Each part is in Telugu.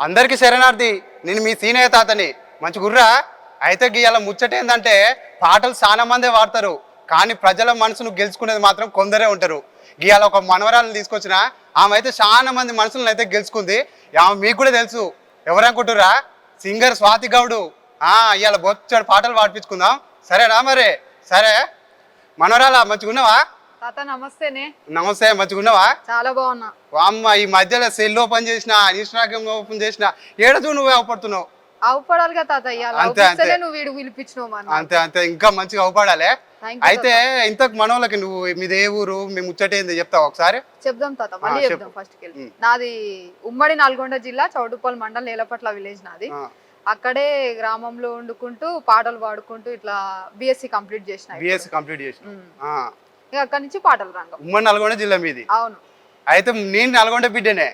అందరికి శరణార్థి. నేను మీ సీనయ్య తాతని. మంచి గుర్రా. అయితే గీయాల ముచ్చట ఏంటంటే పాటలు చాలా మందే వాడతారు, కానీ ప్రజల మనసును గెలుచుకునేది మాత్రం కొందరే ఉంటారు. గీయాల ఒక మనవరాలను తీసుకొచ్చిన ఆమె అయితే చాలా మంది మనసులను అయితే గెలుచుకుంది. ఆమె మీకు కూడా తెలుసు, ఎవరనుకుంటురా? సింగర్ స్వాతి గౌడు. ఇవాళ బొచ్చాడు పాటలు పాడిపించుకుందాం, సరేనా? మరి సరే మనవరాలా, మంచిగా ఉన్నావా? తాత నమస్తేనే. నమస్తే, మంచిగా ఉన్నావా? చాలా బాగున్నా. అమ్మ ఈ మధ్యలో సెల్ ఓపెన్ చేసిన, ఇన్స్టాగ్రామ్ ఓపెన్ చేసిన, ఏడచూ నువ్వే అవపడుతున్నావు. అవపడాలి కదా తాత, నువ్వు వీడు పిలిపించినావు. అంతే అంతే, ఇంకా మంచిగా అవపడాలి. అయితే ఇంతకు మనోళ్ళకి నువ్వు మీది ఏ ఊరు, మీ ముచ్చటేంది చెప్తావు ఒకసారి? చెప్దాం తాత, మళ్ళీ చెప్దాం. ఫస్ట్ నాది ఉమ్మడి నల్గొండ జిల్లా చౌడుపల్ మండలం నేలపట్ల విలేజ్ నాది. అక్కడే గ్రామంలో వండుకుంటూ పాటలు పాడుకుంటూ ఇట్లా బిఎస్సి కంప్లీట్ చేసిన. అక్కడి నుంచి పాటలు రంగం. ఉమ్మడి నల్గొండ జిల్లా మీది? అవును. అయితే నేను నల్గొండ బిడ్డనే.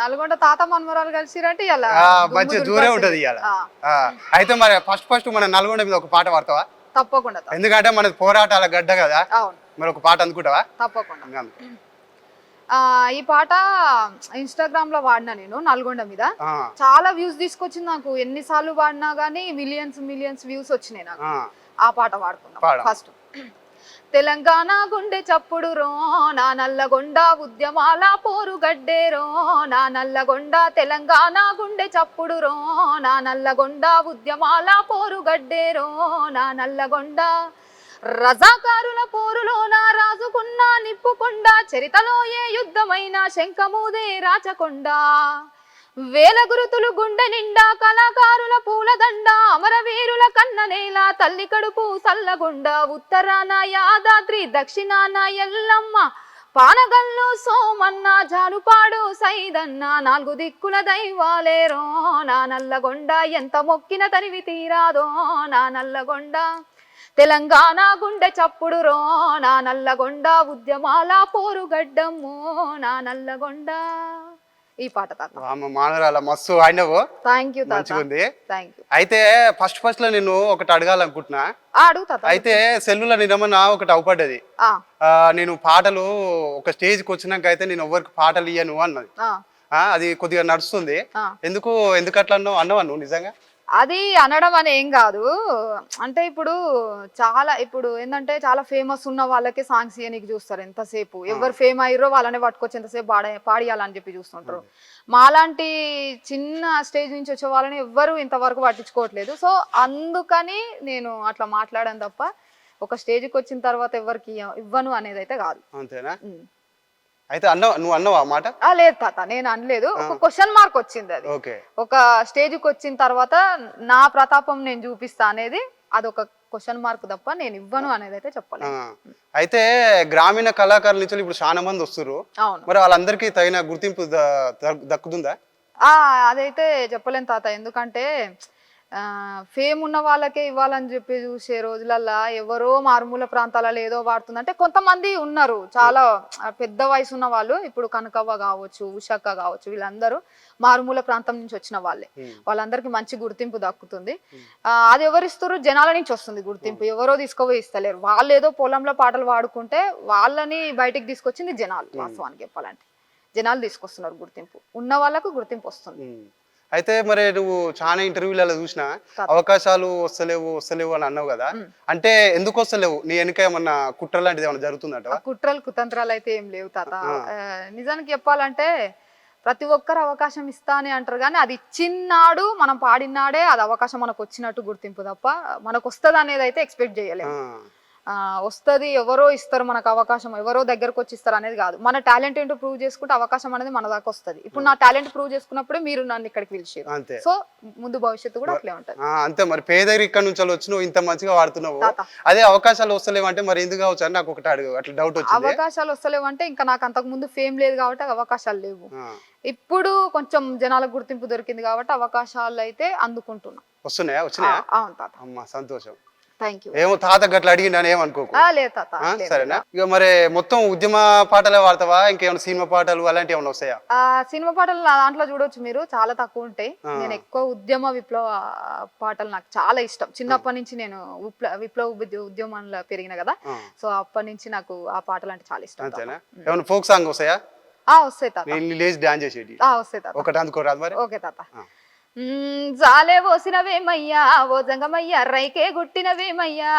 నల్గొండ తాత మనమరాలు కలిసిరంటే ఇలా మంచి దూరే ఉంటది ఇవాళ. అయితే మరి ఫస్ట్ మన నల్గొండ మీద ఒక పాట పాడతావా? తప్పకుండా. ఎందుకంటే మన పోరాటాల గడ్డ కదా. అవును. మరి ఒక పాట అందుకుంటావా? తప్పకుండా. ఈ పాట ఇన్స్టాగ్రామ్ లో వాడినా నేను, నల్గొండ మీద. చాలా వ్యూస్ తీసుకొచ్చింది నాకు. ఎన్నిసార్లు వాడినా గానీ మిలియన్స్ వ్యూస్ వచ్చినాయి నాకు. ఆ పాట వాడుకుందాం ఫస్ట్. తెలంగాణ గుండె చప్పుడు రో నా నల్లగొండ, ఉద్యమాల పోరు గడ్డేరో నా నల్లగొండ. తెలంగాణ గుండె చప్పుడు రో నా నల్లగొండ, ఉద్యమాల పోరు గడ్డేరో నా నల్లగొండ. రజాకారుల పోరులో నా రాజుకున్న నిప్పుకొండ, చరితలో ఏ యుద్ధమైన శంఖమూదే రాచకొండ. వేల గురుతులు గుండె నిండా కళాకారుల పూలదండ, అమరవీరుల కన్ననేల తల్లి కడుపు సల్లగొండ. ఉత్తరాన యాదాద్రి, దక్షిణాన ఎల్లమ్మ, పానగల్లు సోమన్న, జానుపాడు సైదన్న, నాలుగు దిక్కుల దైవాలేరో నా నల్లగొండ. ఎంత మొక్కిన తనివి తీరాదో నా నల్లగొండ. తెలంగాణ గుండె చప్పుడు రో నా నల్లగొండ, ఉద్యమాల పోరుగడ్డము నా నల్లగొండ. ఈ పాట మానరాల మస్తు ఆడినవు. Thank you. అయితే ఫస్ట్ లో నేను ఒకటి అడగాలనుకుంటున్నా. అడుగుతా. అయితే సెల్లులో నిన్నమన్నా ఒకటి అవపడ్డది. నేను పాటలు ఒక స్టేజ్కి వచ్చినాక అయితే నేను ఎవరికి పాటలు ఇయ్యను అన్నది. అది కొద్దిగా నడుస్తుంది. ఎందుకు అట్లా అన్నావు నువ్వు? నిజంగా అది అనడం అని ఏం కాదు. అంటే ఇప్పుడు ఏంటంటే చాలా ఫేమస్ ఉన్న వాళ్ళకే సాంగ్స్ ఇయనికి చూస్తారు. ఎంతసేపు ఎవరు ఫేమ్ అయ్యారో వాళ్ళనే పట్టుకొచ్చి ఎంతసేపు పాడియాలని చెప్పి చూస్తుంటారు. మాలాంటి చిన్న స్టేజ్ నుంచి వచ్చే వాళ్ళని ఎవ్వరు ఇంతవరకు పట్టించుకోవట్లేదు. సో అందుకని నేను అట్లా మాట్లాడాను తప్ప ఒక స్టేజ్కి వచ్చిన తర్వాత ఎవరికి ఇవ్వను అనేది అయితే కాదు. అంతేనా? అయితే నువ్వు అన్నావా మాట? లేదు తాత, నేను అనలేదు. ఒక క్వశ్చన్ మార్క్ వచ్చింది. అది ఒక స్టేజ్కి వచ్చిన తర్వాత నా ప్రతాపం నేను చూపిస్తా అనేది అదొక క్వశ్చన్ మార్క్ తప్ప నేను ఇవ్వను అనేది అయితే చెప్పలేదు. అయితే గ్రామీణ కళాకారుల నుంచి ఇప్పుడు చాలా మంది వస్తున్నారు. మరి వాళ్ళందరికీ తగిన గుర్తింపు దక్కుతుందా? అదైతే చెప్పలేను తాత. ఎందుకంటే ఫేమ్ ఉన్న వాళ్ళకే ఇవ్వాలని చెప్పి చూసే రోజులల్లా ఎవరో మారుమూల ప్రాంతాలలో ఏదో వాడుతుందంటే కొంతమంది ఉన్నారు, చాలా పెద్ద వయసు ఉన్న వాళ్ళు. ఇప్పుడు కనకవ్వ కావచ్చు, ఉషక్క కావచ్చు, వీళ్ళందరూ మారుమూల ప్రాంతం నుంచి వచ్చిన వాళ్ళే. వాళ్ళందరికీ మంచి గుర్తింపు దక్కుతుంది. అది ఎవరిస్తారు? జనాల నుంచి వస్తుంది గుర్తింపు. ఎవరో తీసుకుపోయి ఇస్తలేరు. వాళ్ళు ఏదో పొలంలో పాటలు పాడుకుంటే వాళ్ళని బయటికి తీసుకొచ్చింది జనాలు. వాస్తవానికి చెప్పాలంటే జనాలు తీసుకొస్తున్నారు గుర్తింపు. ఉన్న వాళ్ళకు గుర్తింపు వస్తుంది. అయితే మరి నువ్వు చాలా ఇంటర్వ్యూలలో చూసినా అవకాశాలు వస్తలేవు అని అన్నావు కదా. అంటే ఎందుకు వస్తలేవు? నీ వెనుక ఏమన్నా కుట్ర లాంటిది ఏమన్నా జరుగుతుందట? కుట్రలు కుతంత్రాలు అయితే ఏం లేవు తాత. నిజానికి చెప్పాలంటే ప్రతి ఒక్కరు అవకాశం ఇస్తా అని అంటారు, కానీ అది ఇచ్చినాడు మనం పాడినాడే అది అవకాశం మనకు వచ్చినట్టు గుర్తింపు తప్ప మనకు వస్తుంది అనేది అయితే ఎక్స్పెక్ట్ చేయలేము. వస్తుంది, ఎవరో ఇస్తారు మనకు అవకాశం, ఎవరో దగ్గరకు వచ్చి ఇస్తారు అనేది కాదు. మన టాలెంట్ ఏంటో ప్రూవ్ చేసుకుంటే అవకాశం అనేది మన దాకా వస్తుంది. ఇప్పుడు నా టాలెంట్ ప్రూవ్ చేసుకున్నప్పుడే మీరు నన్ను ఇక్కడికి పిలిచారు. సో ముందు భవిష్యత్తు కూడా అట్లే ఉంటుంది. అంతే. మరి పేదరికం నుంచి వచ్చి నువ్వు ఇంత మంచిగా వాడుతున్నావు, అదే అవకాశాలు వస్తలేవు అంటే మరి ఎందుకు కావచ్చు అని నాకు ఒకటి అట్లా డౌట్ వచ్చింది. అవకాశాలు వస్తలేవు అంటే ఇంకా నాకు అంతకు ముందు ఫేమ్ లేదు కాబట్టి అవకాశాలు లేవు. ఇప్పుడు కొంచెం జనాలకు గుర్తింపు దొరికింది కాబట్టి అవకాశాలు అయితే అందుకుంటున్నా. వస్తున్నాయా? అవును తాత. అమ్మా సంతోషం. ఏమో తాత గట్ల అడిగినా ఏమనుకోకు. సరేనా? ఇక మరి మొత్తం ఉద్యమ పాటలే వాడతావా? ఇంకేమైనా సినిమా పాటలు అలాంటివి ఏమైనా వస్తాయా? సినిమా పాటలు దాంట్లో చూడొచ్చు మీరు, చాలా తక్కువ ఉంటాయి. నేను ఎక్కువ ఉద్యమ విప్లవ పాటలు నాకు చాలా ఇష్టం. చిన్నప్పటి నుంచి నేను విప్లవ ఉద్యమంలో పెరిగిన కదా. సో అప్పటి నుంచి నాకు ఆ పాటలు అంటే చాలా ఇష్టం. అంతేనా? ఏమైనా ఫోక్ సాంగ్ వస్తాయా? వస్తాయి తాత. నేను లేచి డాన్స్ చేసేటి వస్తాయి తాత. ఒకటి అందుకోరాదు మరి. ఓకే తాత. జాలే పోసినవేమయ్యా ఓ జంగమయ్యా రైకే గుట్టినవేమయ్యా,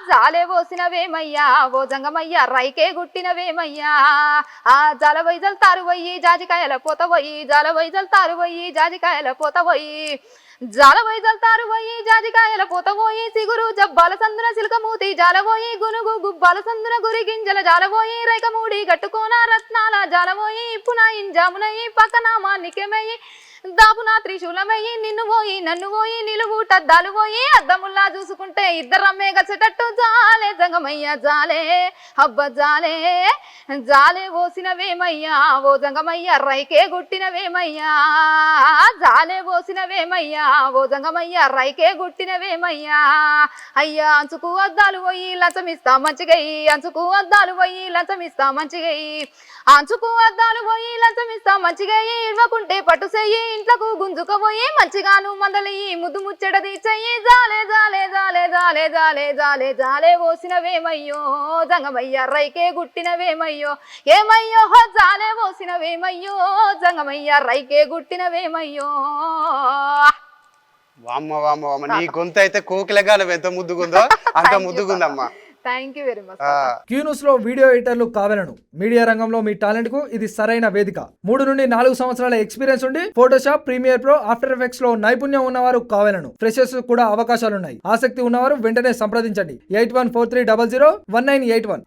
జాలే పోసినవేమయ్యా ఓ జంగమయ్యా రైకే గుట్టినవేమయ్యా, ఆ జాల వైజల్ తారువయ్యి జాజికాయల పోతవయ్యి, జాల వైజల్ తారువయ్యి జాజికాయల పోతవయ్యి, జాల వైజల్ తారువయ్యి జాజికాయల పోతవోయి, సిగురు జబ్బాల సందున సిల్కమూతి జాలవోయి, గునుగు గుబ్బాల సందున గురి గింజల జాలవోయి, రైకమూడి గట్టుకోన రత్నాల జాలవోయి, పున ఇంజామునయి పక్కన మానికెమయ్యి, దాపునా త్రిశూలమయ్యి, నిన్ను పోయి నన్ను పోయి నిలువుటద్దాలు పోయి, అద్దముల్లా చూసుకుంటే ఇద్దరమ్మే గచ్చటట్టు, జాలే జంగమయ్య జాలే అబ్బ జాలే, జాలే పోసినవేమయ్యా ఓ జంగమయ్య రైకే గుట్టినవేమయ్యా, జాలే పోసినవేమయ్యా ఓ జంగమయ్య రైకే గుట్టినవేమయ్యా, అయ్యా అంచుకు అద్దాలు పోయి లంచమిస్తా మంచిగయ్యి, అంచుకు అద్దాలు పోయి లంచమిస్తా మంచిగయ్యి, అంచుకు అద్దాలు పోయి లంచమిస్తా మంచిగయ్యి, ఇవ్వకుంటే పట్టు చెయ్యి ఇంట్లకు గుంజుకపోయి, మంచిగాను మందలయ్యి ముద్దు ముచ్చటది చెయ్యి, జాలే జాలే జాలే జాలే జాలే జాలే జాలే పోసినవేమయ్యో జంగమయ్య రైకే గుట్టినవేమయ్యో, ఏమయ్యో జాలే పోసినవేమయ్యో జంగమయ్య రైకే గుట్టినవేమయ్యో. వామ్మ వామ్మ వామ్మ, నీ గొంతు అయితే కోకిలగానం ఎంత ముద్దుగుందో అంత ముద్దుగుందమ్మా. Thank you very much. Q News లో వీడియో ఎడిటర్లు కావాలను మీడియా రంగంలో మీ టాలెంట్ కు ఇది సరైన వేదిక. 3 నుండి 4 సంవత్సరాల ఎక్స్పీరియన్స్ ఉండి Photoshop, Premiere Pro, After Effects లో నైపుణ్యం ఉన్నవారు కావాలను. ఫ్రెషర్స్ కూడా అవకాశాలున్నాయి. ఆసక్తి ఉన్నవారు వెంటనే సంప్రదించండి 8143001981.